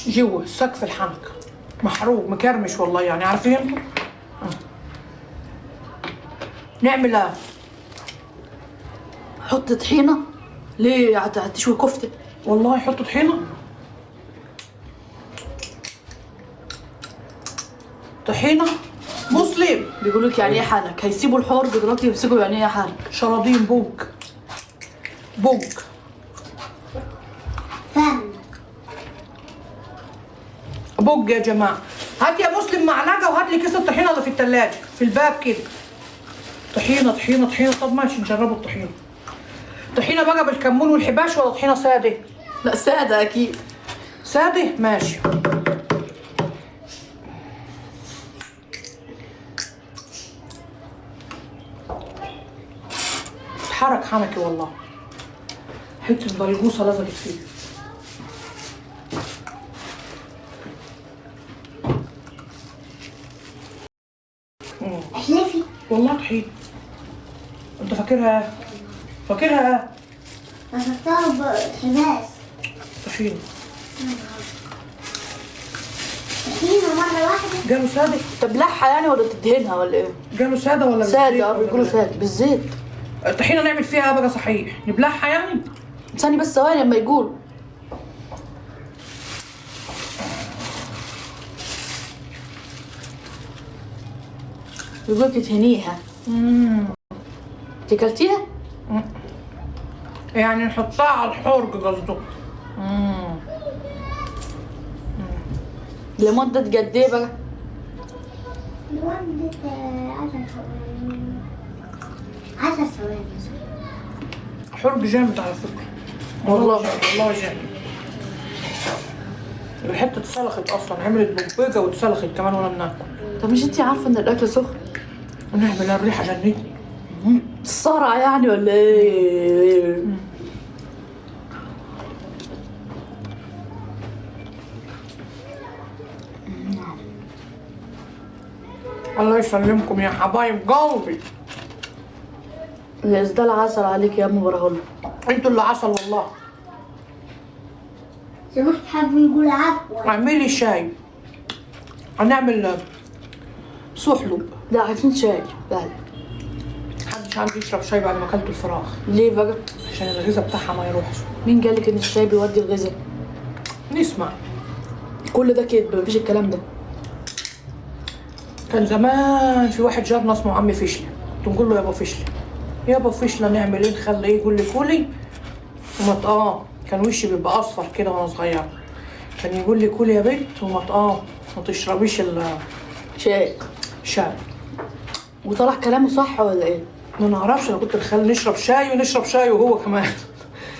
جوا سقف الحنك محروق مكرمش والله، يعني عارفين انتوا. نعمل ايه؟ حط طحينه. ليه هتشوي كفته؟ والله حطوا طحينه. طحينه مسلم بيقولوا لك يعني ايه حنك؟ هيسيبوا الحوار دلوقتي يمسكوا يعني ايه حنك. شراضين بوك بوك فن بوج يا جماعه. هات يا مسلم معلقه وهات لي كيس الطحينه اللي في الثلاجه في الباب كده. طحينه طحينه طحينه. طب ماشي نجربوا الطحينه. طحينه بقى بالكمون والحباش ولا طحينه ساده؟ لا ساده اكيد. ساده ماشي. اتحرك حنكي والله. حته بلجوسه لزقت فيه. احلفي والله طحين. انت فاكرها فاكرها مسكتها بحباس طحين. طحينة مرة واحدة. قالوا ساده. تبلعها يعني ولا تدهنها ولا ايه؟ قالوا ساده ولا ساده بالزيت ولا بيقولوا بال- ساده بالزيت. الطحينه نعمل فيها بقى صحيح نبلعها يعني. ثاني بس ثواني لما يقول. يقول لك تهنيها. انت كلتيها؟ يعني نحطها على الحرج قصده. لمدة قد ايه بقى؟ لمدة 10 ثواني 10 ثواني. حرج جامد على فكره. والله. جامد والله جامد. الحته اتسلخت اصلا عملت بوبيجه واتسلخت كمان وانا بناكل. طب مش انت عارفة ان الاكل سخن؟ ونعمل الريحه جنتني. الصرع يعني ولا ايه؟ الله يسلمكم يا حبايب قلبي. ده العسل عليك يا ام براهله. انتوا اللي عسل والله. سمحت حابب نقول عفوا. اعملي شاي. هنعمل سحلب. لا عايزين شاي. لا محدش عندي يشرب شاي بعد ما اكلت الفراخ ليه بقى؟ عشان الغذاء بتاعها ما يروحش. مين قالك ان الشاي بيودي الغذاء؟ نسمع. كل ده كدب، مفيش الكلام ده. كان زمان في واحد جارنا اسمه عمي فشلة، كنت نقول له يابا فشلة يابا فشلة نعمل ايه نخلي ايه؟ يقول لي كولي كان وشي بيبقى اصفر كده وانا صغيره. كان يقول لي كولي يا بنت ما تشربيش شاي. الشاي. وطلع كلامه صح ولا ايه؟ ما نعرفش، انا كنت بخلي نشرب شاي ونشرب شاي وهو كمان.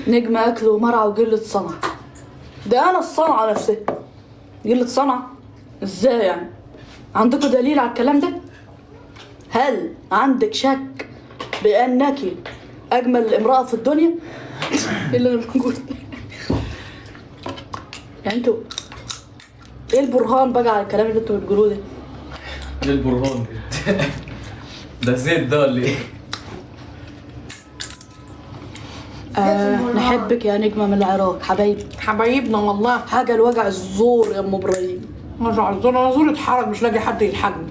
نجم اكل ومرعى وقلة صنع. ده انا الصنعة نفسها. قلة صنع؟ ازاي يعني؟ عندكم دليل على الكلام ده؟ هل عندك شك بانك اجمل امرأة في الدنيا؟ ايه اللي انا بقول؟ يعني انتوا ايه البرهان بقى على الكلام اللي انتوا بتقولوه ده؟ ايه البرهان ده زيت ده ولا ايه؟ نحبك يا نجمة من العراق حبايبي. حبايبنا والله. حاجة الوجع الزور يا ام ابراهيم. رجع الزور، انا زوري اتحرك مش لاقي حد يلحقني.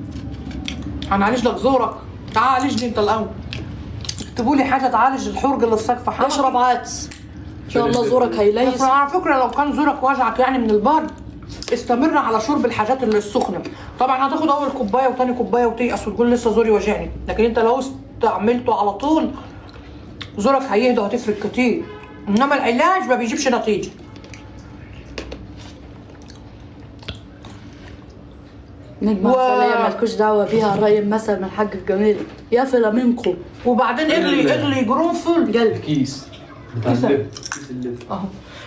هنعالج لك زورك. تعال عالجني انت الاول. اكتبوا لي حاجه تعالج الحرج اللي في سقف حنكي. اشرب عدس ان شاء الله زورك بس هيليس. على فكره لو كان زورك وجعك يعني من البرد استمر على شرب الحاجات اللي السخنه. طبعا هتاخد اول كوبايه وتاني كوبايه وتيأس وتقول لسه زوري وجعني، لكن انت لو استعملته على طول زورك هيهدى وهتفرق كتير. انما العلاج ما بيجيبش نتيجه. نجمة عسلية مالكوش دعوة بيها، الرأي المثل من حاج الجميل يا فلامينكو. وبعدين اغلي قرنفل. قلب كيس بتاع اللب. كيس اللب اهو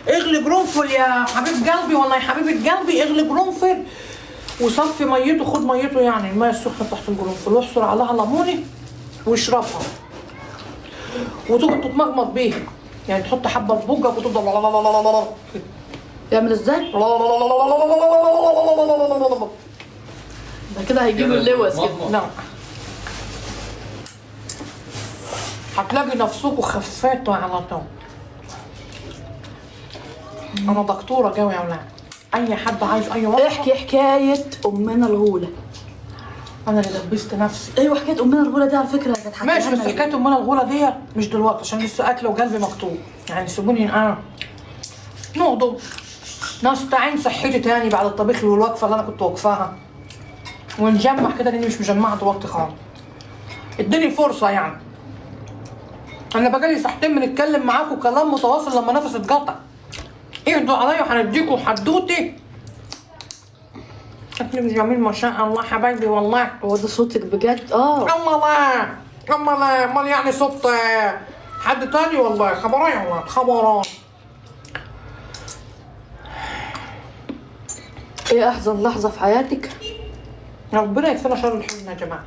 اغلي قرنفل يا حبيب قلبي والله يا حبيبه قلبي. اغلي قرنفل وصفي ميته، خد ميته يعني الميه السخنه تحت القرنفل واحصر عليها ليمونه واشربها وتقعد تتمغمض بيها، يعني تحط حبه في بوجك وتفضل كده. يعمل ازاي؟ ده كده هيجيبوا اللوز كده. نعم. هتلاقي نفسكوا خفيتوا على طول. انا دكتوره قوي يا ولاد. اي حد عايز اي وصفه. احكي حكايه امنا الغوله. انا اللي دبست نفسي. ايوه حكايه امنا الغوله دي على فكره كانت حكايه ماشي، بس حكايه امنا الغوله ديت مش دلوقتي عشان لسه اكله وقلبي مكتوب. يعني سيبوني انا نهضم نستعين صحتي تاني بعد الطبيخ والوقفه اللي انا كنت واقفاها، ونجمع كده لاني مش مجمعه دلوقتي خالص. اديني فرصه يعني. انا بقالي ساعتين بنتكلم معاكم كلام متواصل لما نفسي اتقطع. اهدوا عليا وهنديكوا حدوتي. شكلي مش جميل ما شاء الله حبايبي والله. هو ده صوتك بجد؟ اما لا امال يعني صوت حد تاني والله. خبران والله خبران. ايه احزن لحظه في حياتك؟ ربنا يكفينا شر الحزن يا جماعه.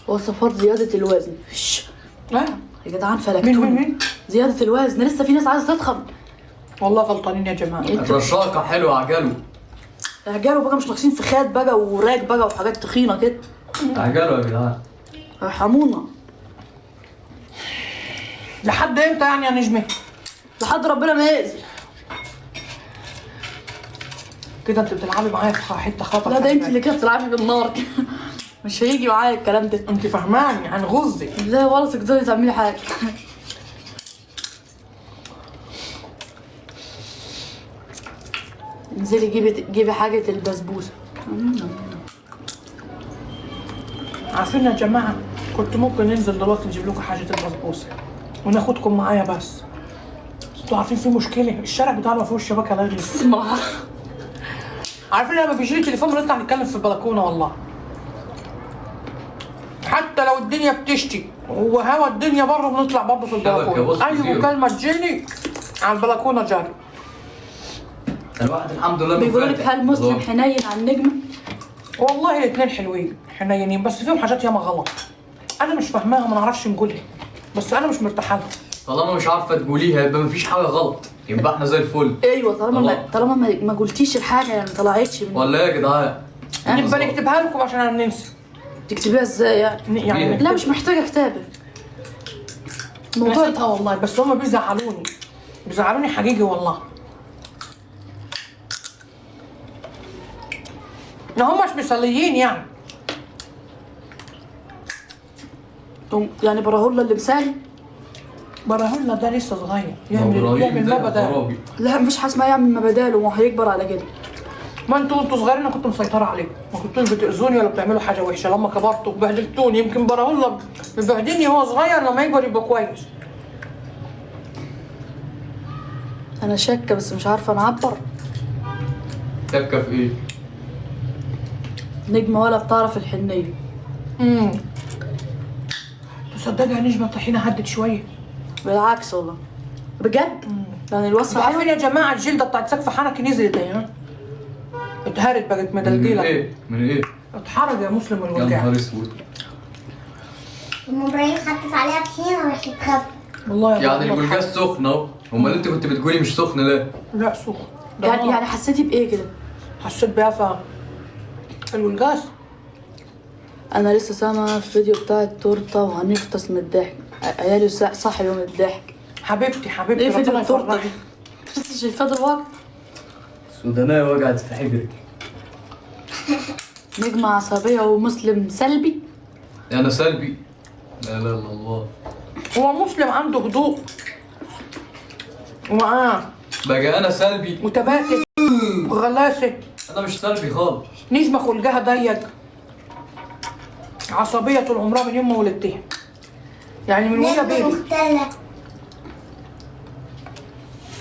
وصفات زياده الوزن. لا يا جدعان فلكتوني. مين؟ زياده الوزن، لسه في ناس عايزه تضخم. والله غلطانين يا جماعه. الرشاقة حلوة عجلوا. رجاله بقى مش ناقصين فخاد بقى وراك بقى وحاجات تخينه كده. عجلوا يا جدعان. ارحمونا. لحد امتى يعني يا نجمه؟ لحد ربنا ما يأذي. كده انت بتلعبي معايا في حته خطر. لا ده انت اللي كده بتلعبي بالنار. مش هيجي معايا الكلام ده. انت فاهماني هنغزك. لا ولا تقدري تعملي حاجه. انزلي جيبي حاجه البسبوسه. عارفين يا جماعه كنت ممكن ننزل دلوقتي نجيب لكم حاجه البسبوسه وناخدكم معايا، بس انتوا عارفين في مشكله، الشارع بتاعنا ما فيهوش شبكه لاغي. اسمع. عارفين لما بيجيلي تليفون بنطلع نتكلم في البلكونه والله. حتى لو الدنيا بتشتي وهوا الدنيا بره بنطلع برضه في البلكونه. اي مكالمه تجيني على البلكونه جاري. الواحد الحمد لله بيقول لك هل مسلم حنين على النجمه؟ والله الاثنين حلوين حنينين، بس فيهم حاجات ياما غلط انا مش فاهماها ما نعرفش نقولها، بس انا مش مرتاحه لها. طالما مش عارفه تقوليها يبقى مفيش حاجه غلط، يبقى احنا زي الفل. ايوه طالما ما قلتيش الحاجه يعني ما طلعتش من. ولا ايه يا جدعان؟ نبقى نكتبها لكم عشان انا ننسى. تكتبيها ازاي يعني؟ لا مش محتاجه كتابه. نسيتها والله، بس هم بيزعلوني حقيقي والله. ما هم مش مثاليين يعني. يعني براهولا اللي مثالي؟ براهولنا ده لسه صغير يعمل ما بداله. لا مفيش حاجه اسمها يعمل ما بداله، ما هيكبر على كده. ما انتوا صغيرين انا كنت مسيطره عليكم، ما كنتوش بتاذوني ولا بتعملوا حاجه وحشه. لما كبرتوا بهدلتوني. يمكن براهولا بيبهدلني وهو صغير، لما يكبر يبقى كويس. انا شاكه بس مش عارفه نعبر. شاكه في ايه؟ نجمه ولا بتعرف الحنيه. تصدقي يا نجمه الطحينه هدت شويه. بالعكس والله بجد. يعني الوصفه حلوه. عارفين يا جماعه الجلده بتاعت سقف حنكي نزلت اهي، اتهرت بقت مدلدله. من ايه؟ اتحرج يا مسلم يا الوجع. نهار اسود. ام ابراهيم حطت عليها طحينه وراحت تخف. والله يعني البوتاجاز سخن اهو، امال انت كنت بتقولي مش سخن ليه؟ لا سخن. يعني حسيتي بايه كده؟ حسيت بقفا الولجاز. انا لسه سامعه الفيديو بتاع التورته وهنفطس من الضحك. عيالي صاحي من الضحك. حبيبتي ايه فيديو التورته دي؟ لسه شايفاه دلوقتي. السودانية وجعت في حجري. نجمة عصبية ومسلم سلبي. انا سلبي. لا لا لا الله. هو مسلم عنده هدوء ومعاه بقى انا سلبي وتباتك وغلاسه. انا مش سلبي خالص. نجمه خلقها ضيق، عصبيه طول عمرها من يوم ما ولدتها، يعني من وهي بيبي. مختلة.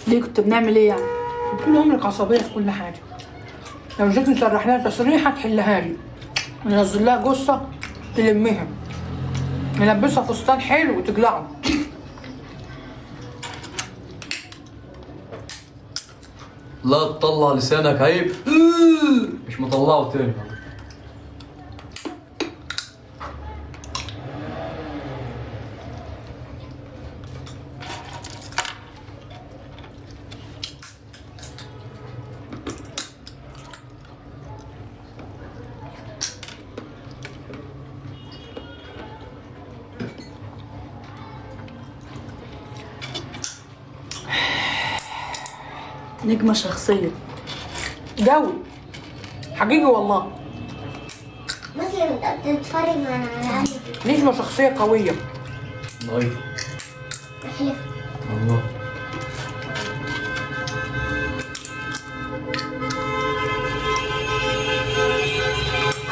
ليه كنت بنعمل ايه يعني؟ طول عمرك عصبيه في كل حاجه. لو جيت نسرح لها تسريحه تحلها لي، ننزل لها جثه تلمها، نلبسها فستان حلو وتقلعه. لا تطلع لسانك عيب. مش مطلعه تاني. نجمة شخصية. قوي حقيقي والله. مسلم انت بتتفرج على عمي. نجمة شخصية قوية. ضعيف احلف. والله.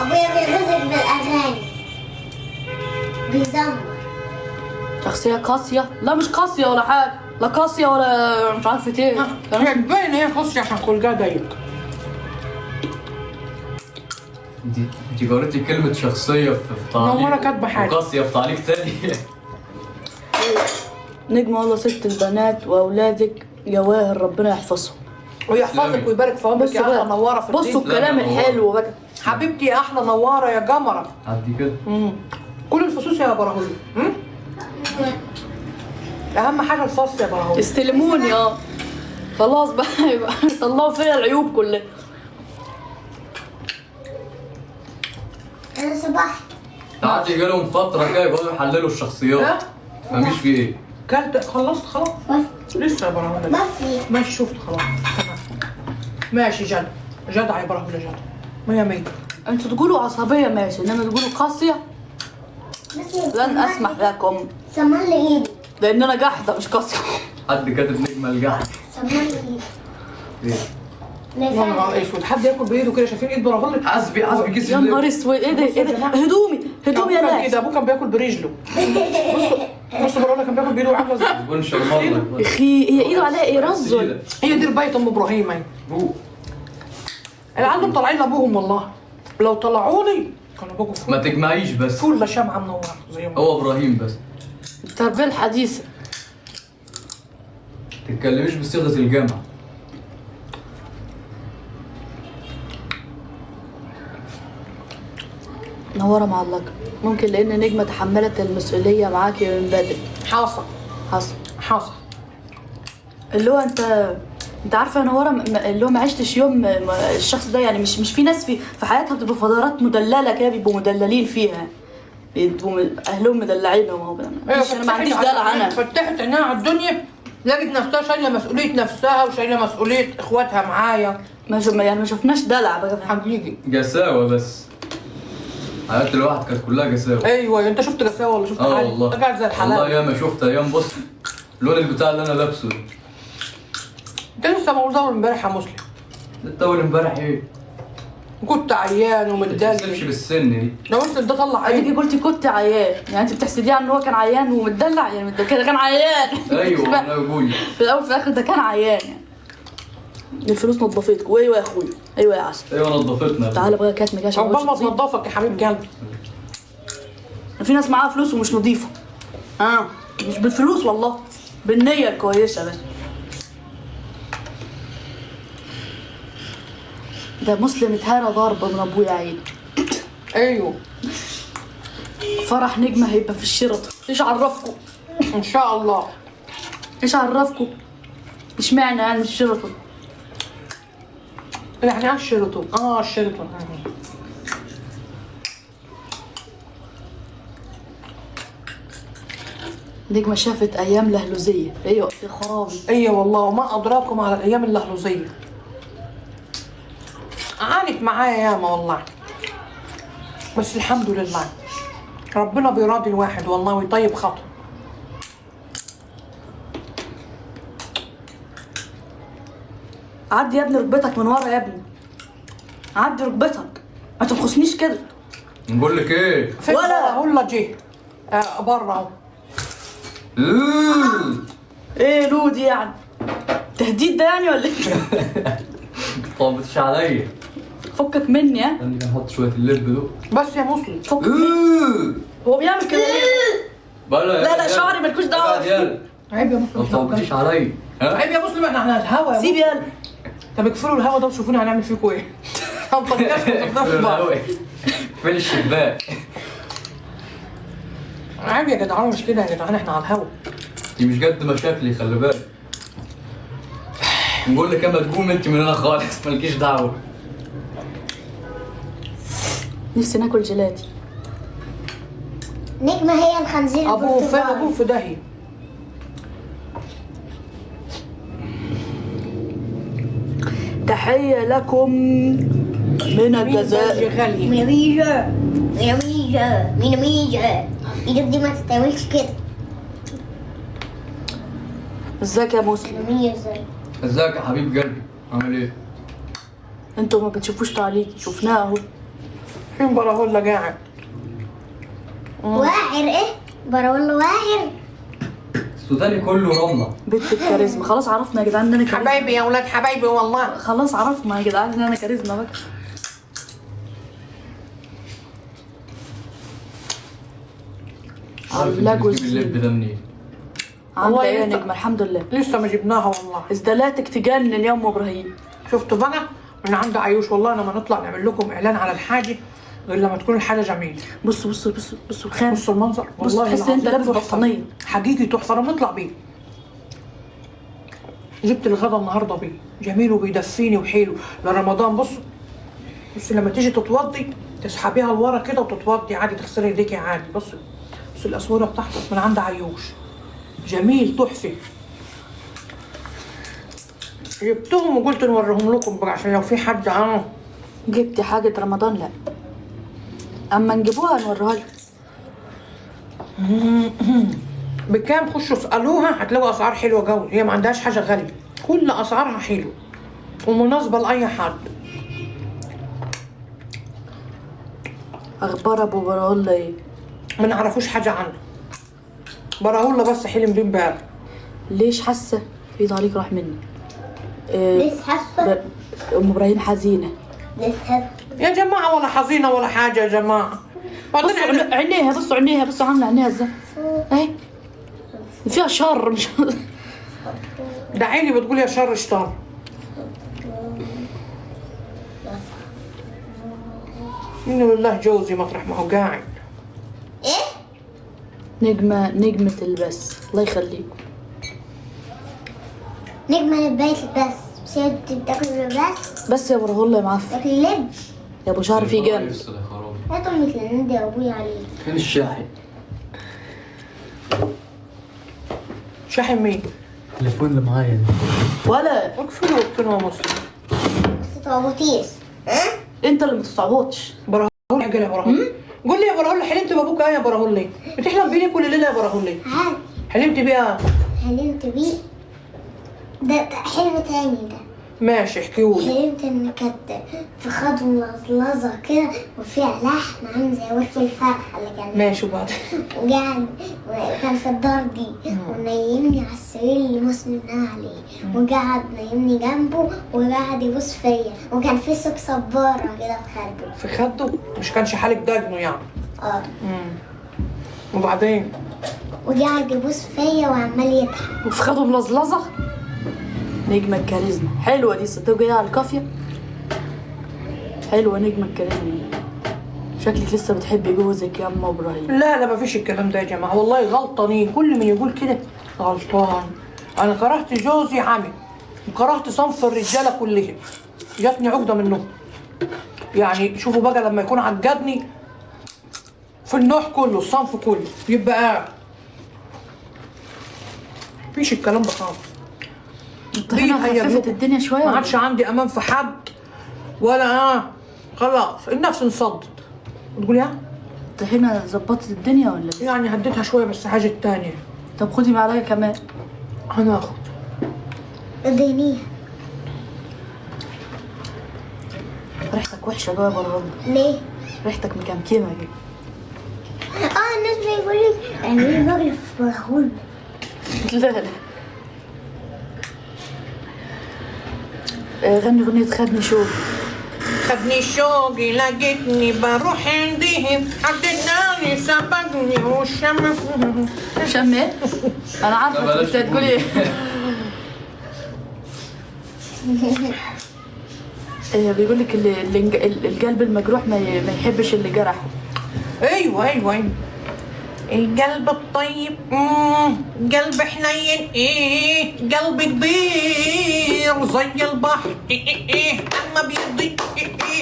ابويا بيغزل بالاغاني. بيزمر. شخصية قاسية؟ لا مش قاسية ولا حاجة، لا قاسية ولا مش عارفة ايه. هي باين هي قصي عشان خلقها ضيق. انت قريتي كلمة شخصية في تعليق نورة كاتبة حاجة. وقاسية في تعليق تاني. نجمة والله ست البنات وأولادك جواهر ربنا يحفظهم. ويحفظك ويبارك في عمرك يا بصوا احلى نوارة في بصوا الدنيا. الكلام لا، لا، الحلو بقى. حبيبتي يا احلى نوارة يا جمرة. عدي كده. كل الفصوص يا براهولي. اهم حاجة الفص يا براهولي. استلموني خلاص بقى يبقى طلعوا فيا العيوب كلها. انا صباح. عادي جالهم فترة كده يقعدوا يحللوا الشخصيات. مفيش في ايه. كلت خلصت خلاص. لسه يا براهولي. بصي. ماشي شفت خلاص تمام. ماشي جدع يا براهولي جدع. 100. انتوا تقولوا عصبية ماشي، انما تقولوا قاسية مسلم لن اسمح لكم، سمر لي ايدي. لان انا جحدة مش قاسية. حد كاتب نجمة الجحد. سمر لي ايدي. ليه؟ يا نهار اسود حد ياكل بايده كده شايفين ايد براهولي؟ حسبي كيس يا نهار اسود ايه ده ايه ده؟ هدومي يا ناس. ابوه كان بياكل برجله. بص براهولي كان بياكل بايده وعامله ازاي. بون شرمالة. اخي هي ايده عليها ايه رزل. هي دي رباية ام ابراهيم اهي. العيال دول طالعين لابوهم والله. لو طلعوني كانوا بقوا ما فول. تجمعيش بس. فول بشمعة منورة زي ما هو ابراهيم بس. التربية الحديثة. تتكلميش بصيغة الجمع. نورة معلقة. ممكن لان نجمة تحملت المسؤولية معاكي من بدري. حاصل حصل اللي هو انت عارفه يا نوره اللي هو ما عشتش يوم الشخص ده، يعني مش في ناس في حياتها بتبقى فترات مدلله كده بيبقوا مدللين فيها، بيبقوا اهلهم مدلعينهم. هو انا ما عنديش دلع انا. فتحت عينيها على الدنيا لقيت نفسها شايله مسؤوليه نفسها وشايله مسؤوليه اخواتها معايا. ما شفناش دلع بقى. حقيقي جساوة بس. حياة الواحد كانت كلها جساوة. ايوه انت شفت جساوه ولا شفت حاجه؟ والله. انت قاعد زي والله الحلال. ياما شفت ايام. بص لون البتاع اللي انا لابسه ده. انت لسه مولود اول امبارح يا مسلم. انت اول امبارح ايه؟ كنت عيان ما ومتدلل. تحسبش بالسن دي. لو مسلم ده طلع اديكي عين. قلتي كنت عيان، يعني انت بتحسديه عن ان هو كان عيان ومتدلع، يعني كده كان عيان. ايوه انا بقول لك. في الاول وفي الاخر ده كان عيان يعني. الفلوس نظفتك. وايوه يا اخويا، ايوه يا عسل. ايوه نظفتنا. تعالى بقى كاتمه كده عشان عقبال ما وشك يطيب. تنضفك يا حبيب قلبي. في ناس معاها فلوس ومش نظيفه. مش بالفلوس والله، بالنية الكويسة بس. ده مسلم اتهرى ضربة من ابويا عيد. ايوه فرح نجمة هيبقى في الشرطة. ايش عرفكم؟ ان شاء الله. ايش عرفكم؟ اشمعنى يعني الشرطة؟ يعني على الشيراتون. الشيراتون. نجمة شافت ايام لهلوزية. ايوه يا خرابي. ايوه والله وما ادراكم على الايام اللهلوزيه. عانت معايا ياما والله. بس الحمد لله ربنا بيراضي الواحد والله ويطيب خاطره. عدي يا ابني ركبتك من ورا يا ابني. عدي ركبتك، ما تبخسنيش كده. نقول لك ايه؟ ولا. هلا جه بره اهو. ايه لودي يعني؟ تهديد ده يعني ولا ايه؟ طابتش عليا. فكك مني ها. خلينا نحط شويه اللب دول. بس يا مسلم فكك مني. هو بيعمل كده ليه؟ لا شعري مالكوش دعوه. عيب يا مسلم. ما طابتش عليا. عيب يا مسلم احنا على الهوا يا سيب مسلم. يلا. طب اقفلوا الهوا ده وشوفونا هنعمل فيكم ايه. هنطلعكم في بعض. فين الشباك؟ عيب يا جدعان مش كده يا جدعان احنا على الهوا. دي مش قد مشاكلي خلي بالك. نقول لك اما تقوم انت من هنا خالص مالكيش دعوه. نفسي ناكل جيلاتي. نجمة هي الخنزير ابوه فين؟ البرتغالي. ابوه في داهيه. تحية لكم من الجزائر. غالي. ميريجا ميريجا ميريجا ايدك دي ما تتعملش كده. ازيك يا مسلم؟ ميريجا ازيك يا حبيب قلبي؟ عامل ايه؟ انتوا ما بتشوفوش تعليقي، شفناه اهو. فين براهولا قاعد؟ واعر ايه؟ براوله واعر. السوداني كله رملة. بنت الكاريزما. خلاص عرفنا يا جدعان ان انا كاريزما. حبايبي يا ولاد حبايبي والله. خلاص عرفنا يا جدعان ان انا كاريزما بقى. عارف جوز بتجيب اللب ده منين؟ عامله والله ايه يا لسه- نجمه؟ الحمد لله. لسه ما جبناها والله. ازدلاتك تجنن يا ام ابراهيم. شفتوا بقى من عند عيوش والله لما نطلع نعمل لكم اعلان على الحاجه غير لما تكون الحاجه جميله. بصوا بصوا بصوا بصوا الخام. بصوا المنظر بص والله تحس ان انت العظيم لابس تحفة. بطانيه. حقيقي تحفه لما نطلع بيه. جبت الغدا النهارده بيه جميل وبيدفيني وحلو لرمضان. بصوا بصوا لما تيجي تتوضي تسحبيها لورا كده وتتوضي عادي، تغسلي ايديكي عادي. بصوا بصوا الاسوره بتاعته من عند عيوش جميل تحفه. جبتهم وقلت نوريهم لكم بقى عشان لو في حد جبتي حاجه رمضان؟ لا، اما نجيبوها نوريها لكم. بكام؟ خشوا اسالوها هتلاقوا اسعار حلوه قوي. هي ما عندهاش حاجه غاليه، كل اسعارها حلوه ومناسبه لاي حد. اخبار ابو براهولا ايه؟ ما نعرفوش حاجه عنه. براهولا بس حلم بيه امبارح. ليش حاسه في تعليق راح مني؟ لسه حاسه ام ابراهيم حزينه. لسه حاسه. يا جماعه ولا حزينه ولا حاجه يا جماعه. بعدين بصوا عينيها، بصوا عينيها، بصوا عامله عينيها ازاي اهي فيها شر. مش ده عيني بتقول يا شر اشتر. منه لله جوزي مطرح ما هو قاعد. ايه؟ نجمه البس الله يخليكم. نجمة البيت بس مش هي بتاكل البس. بس يا براهولا يا معفن، تاكل اللب. يا ابو شعر في جامد. لسه ده خرابي. هاتوا مثل النادي ابوي عليه. فين الشاحن؟ شاحن مين؟ التليفون اللي معايا ده. ولا اقفلوا وابتنوا يا مسلم. بس تعبطيش. ها؟ انت اللي ما تستعبطش. براهولا قال يا براهولا. قول لي يا براهولا حلمت بابوك ايه يا براهولا؟ بتحلم بيه كل ليله يا براهولا؟ هات. حلمت بيها؟ حلمت بيه. ده حلم تاني ده. ماشي احكيولي. حلمت ان كانت في خضم ملظلظة كده وفيها لحم عامل زي وش الفرخة اللي كان ماشي وبعدين وقاعد وكان في الدار دي ونيمني على السرير اللي مسلم نام عليه وقعد نيمني جنبه وقعد يبص فيا وكان في سوق صبارة كده في خده. في خده مش كانش حالك دجنه يعني. اه وبعدين وقاعد يبص فيا وعمال يضحك. وفي خده ملظلظه. نجمه الكاريزما حلوه دي، صدقوا جايه على الكافيه. حلوه نجمه الكاريزما. شكلك لسه بتحبي جوزك يا ام ابراهيم. لا لا مفيش الكلام ده يا جماعه والله غلطانين. كل من يقول كده غلطان. انا كرهت جوزي عمي وكرهت صنف الرجاله كلهم. جاتني عقده منهم. يعني شوفوا بقى لما يكون عجبني في النوع كله الصنف كله يبقى قاعد. مفيش الكلام ده خالص. انت هنا هي خففت الدنيا شويه ما ولا عادش عندي امان في حد ولا خلاص النفس انصدت. بتقول يا انت هنا ظبطت الدنيا ولا ايه؟ يعني هديتها شويه بس حاجه تانية. طب خدي معايا كمان. هناخد ادينيها. ريحتك وحشه جوه يا براهولا. ليه؟ ريحتك مكمكمه كده. الناس بيقول لي اعملي مغرب في براهولا. لا لا. غني اغنيه خدني شوق. خدني شوقي لقيتني بروح عندهم عدتني سبقني وشم. شم ايه؟ انا عارفه انت هتقولي ايه. بيقول لك القلب المجروح ما يحبش اللي جرحه. ايوه ايوه ايوه. القلب الطيب قلب حنين قلب كبير زي البحر اما بيدي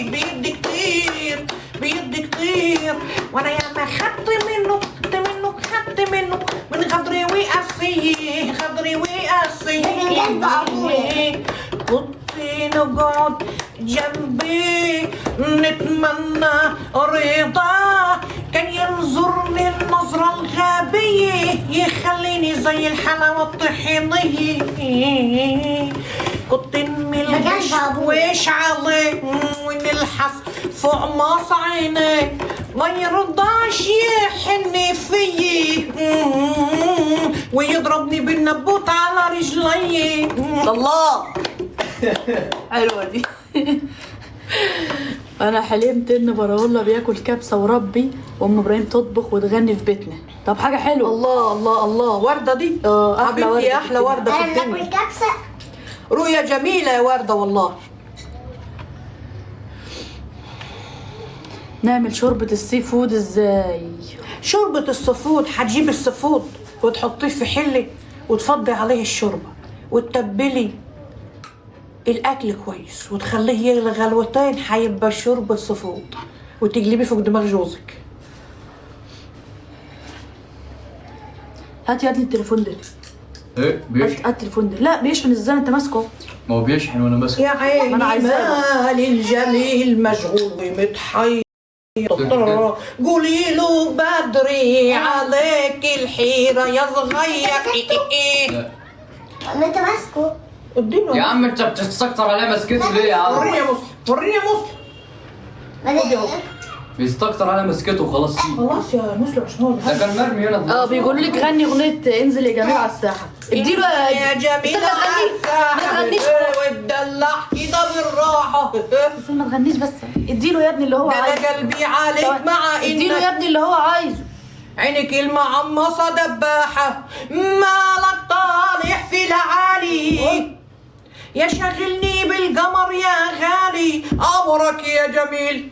بيدي كتير بيدي كتير وانا ياما خدت منه من غدري وقاسي غدري وقاسي قلب أبويا. كنت نقعد جنبي نتمنى رضا، كان ينظرني النظرة الغبية يخليني زي الحلاوة الطحينية، كنت نملش وش عليك ونلحس فوق ماص عينيك، ما يرضاش يحن فيي ويضربني بالنبوت على رجلي. الله حلوة دي. انا حلمت ان براولا بياكل كبسه وربي وام ابراهيم تطبخ وتغني في بيتنا. طب حاجه حلوه. الله الله الله، وردة دي أحلى حبيبتي، وردة احلى وردة في انا باكل الدنيا. كبسه. رؤية جميلة يا وردة والله. نعمل شوربه السي فود ازاي؟ شوربة السفود، هتجيب السفود وتحطيه في حلة وتفضي عليه الشوربة وتتبلي الأكل كويس وتخليه يغلي غلوتين، هيبقى شوربة سفود وتقلبيه فوق دماغ جوزك. هات يا ابني التليفون ده. ايه بيشحن؟ هات التليفون ده. لا بيشحن ازاي انت ماسكه؟ ما هو بيشحن وانا ماسكه. يا عيني ما أنا عايزاه. مال الجميل مشغول ومتحير، قولي له بدري عليك الحيرة يا صغير. لا. ما انت ماسكه. اديله يا عم انت بتستكتر عليه مسكته ليه يا عم؟ وريني يا مسلم، وريني يا مسلم. بيستكتر على مسكته خلاص. خلاص يا مسلم عشان هو ده كان مرمي هنا. بيقولوا لك غني اغنيه انزل يا جميل على الساحه. اديله يا جميلة ما تغنيش وتدلع كده بالراحة. بس ما تغنيش بس. اديله يا ابني اللي هو ده عايزه. انا قلبي عليك مع اديله يا انك ابني اللي هو عايزه. عينك المعمصة دباحة، مالك طالع في العالي، يا شغلني بالقمر يا غالي، امرك يا جميل.